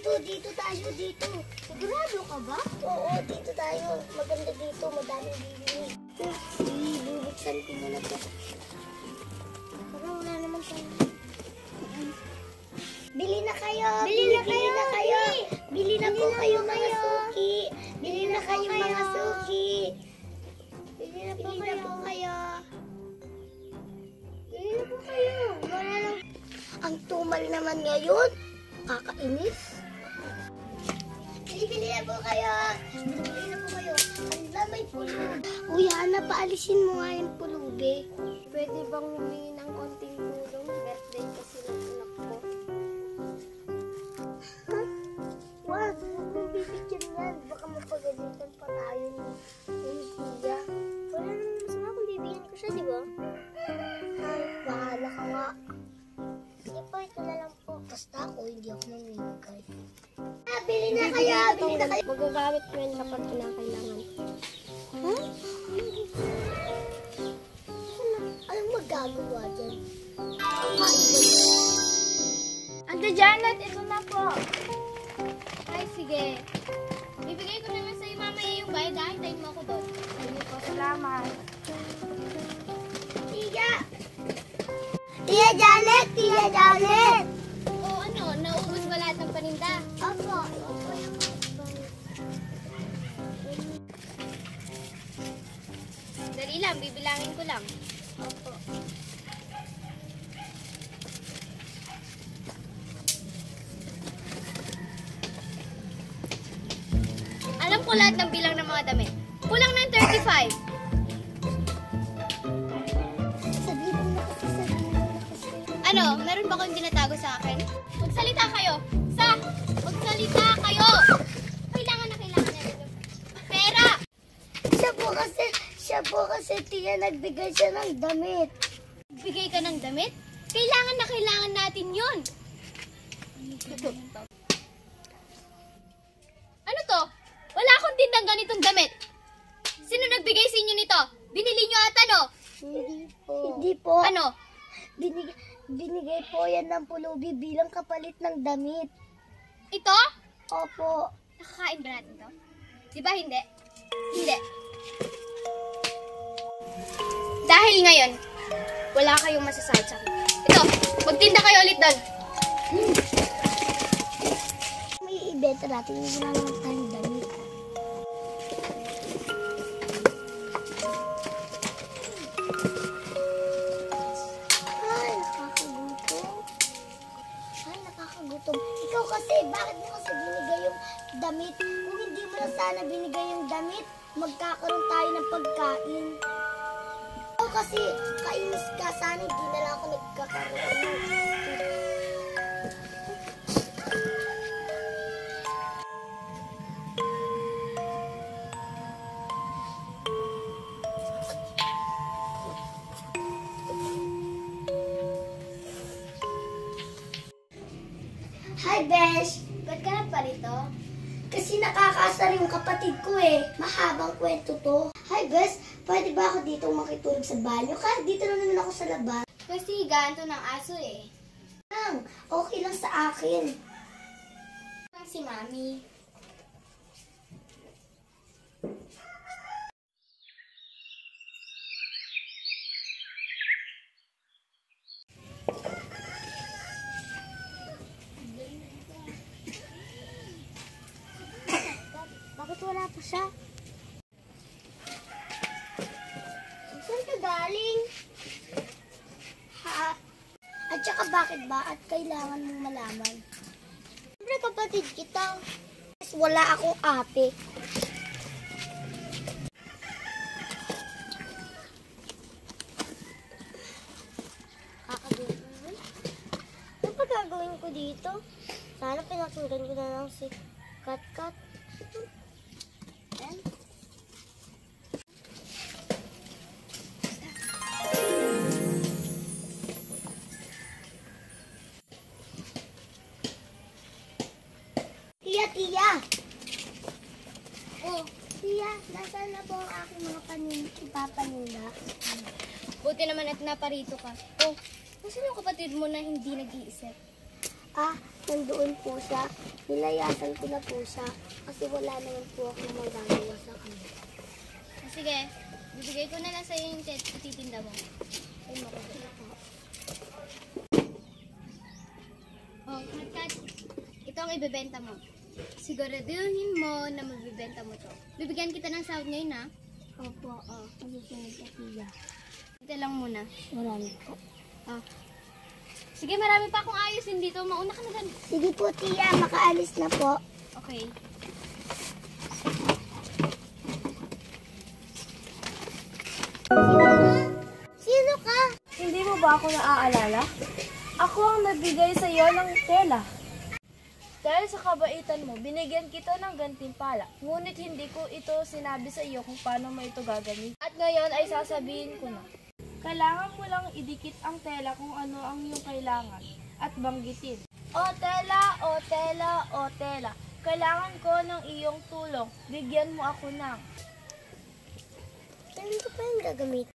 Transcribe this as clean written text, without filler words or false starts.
Dito tayo, dito. Sigurado ka ba? Oo, dito tayo. Maganda dito, madaming bibili. Bubuksan ko muna to. Parang wala naman tayo. Bili na kayo! Bili na kayo! Bili na po kayo mga suki! Bili na kayo mga suki! Bili na po kayo! Bili na po kayo! Wala lang. Ang tumal naman ngayon. Kakainis. Bili na po kayo! Bili na po kayo! Ang may pulub. Uy, Hana, paalisin mo nga yung pulubi. Pwede bang humingi ng konting tulong? Birthday kasi ng anak ko. Wag, kung bibigyan yan, baka mapagalitan pa tayo ni Tia. Wala naman masama kung bibigyan ko siya, di ba? Ay, bahala ka nga. Sige po, ito na lang po. Basta ako, hindi ako mamimigay. Bili na kayo! Bili na kayo! Magagamit ko yan kapag kinakailangan. Huh? Anong magagawa dyan? Ate Janet, ito na po. Ay, sige. Bibigay ko naman sa'yo mamaya yung bayad. Hintayin mo ako doon. Sige po, salamat. Tia Janet! Tia Janet! O ano, naubos ba lahat ng paninda? Opo. Dali lang, bibilangin ko lang. Opo. Alam ko lahat ng bilang ng mga damit. Kulang ng 35. Sabihin mo na kasi. Ano, meron ba akong tinatago sa akin? Magsalita kayo! Magsalita kayo! Kailangan na ito. Pera! Siya po kasi Tia, nagbigay siya ng damit. Bigay ka ng damit? Kailangan na kailangan natin yun! Ano to? Wala akong tindang ganitong damit. Sino nagbigay sa inyo nito? Binili nyo ata, no? Hindi po. Ano? Binigay po yan ng pulubi bilang kapalit ng damit. Ito? Opo. Nakakain ba natin to? Di ba hindi? Hindi. Dahil ngayon, wala kayong masasahod sa akin. Ito, magtinda kayo ulit doon. May ibenta natin yung wala naman tayong damit. Ay, nakakagutom. Ikaw kasi, bakit mo kasi binigay yung damit? Kung hindi mo na sana binigay yung damit, magkakaroon tayo ng pagkain. Ikaw kasi, kainis ka. Sana hindi na lang ako nagkakaroon. Hi, Besh! Ba't ka na pa rito? Kasi nakakasar yung kapatid ko eh. Mahabang kwento to. Hi, Besh! Pwede ba ako dito makitulog sa banyo? Kahit dito na naman ako sa labas. Kasi ganto ng aso eh. Okay lang sa akin. Si Mami. Bakit wala pa siya? Saan ka galing? Ha? At saka bakit ba? At kailangan mong malaman. Siyempre kapatid kita. Wala akong ate. Kakagulo naman. Ano pa gagawin ko dito? Sana pinakinggan ko na lang si Kat. Ayan. Tia! Oh, Tia, nasaan na po ang aking mga ipapaninda? buti naman at naparito ka. Oh, nasaan yung kapatid mo na hindi nag-iisip? Nandoon po siya. Nilayasan ko na po siya kasi wala naman po akong magagawa sa kanya. Sige, bibigay ko na lang sa'yo yung titinda mo. Ay, makagala ko. Oh, Kat, ito ang ibebenta mo. Siguraduhin mo na magbibenta mo to. Bibigyan kita ng sahod ngayon, ha? Opo, magiging ka tiya. Ito lang muna. Marami po. Oh. Sige, marami pa akong ayusin dito. Mauna ka na dyan. Sige po tiya, makaalis na po. Okay. Sino ka? Hindi mo ba ako naaalala? Ako ang nagbigay sa iyo ng tela. Dahil sa kabaitan mo, binigyan kita ng gantimpala. Ngunit hindi ko ito sinabi sa iyo kung paano mo ito gagamit. At ngayon ay sasabihin ko na. Kailangan mo lang idikit ang tela kung ano ang iyong kailangan at banggitin. O tela, o tela, o tela. Kailangan ko ng iyong tulong. Bigyan mo ako ng... Saan ko pa yung gagamitin?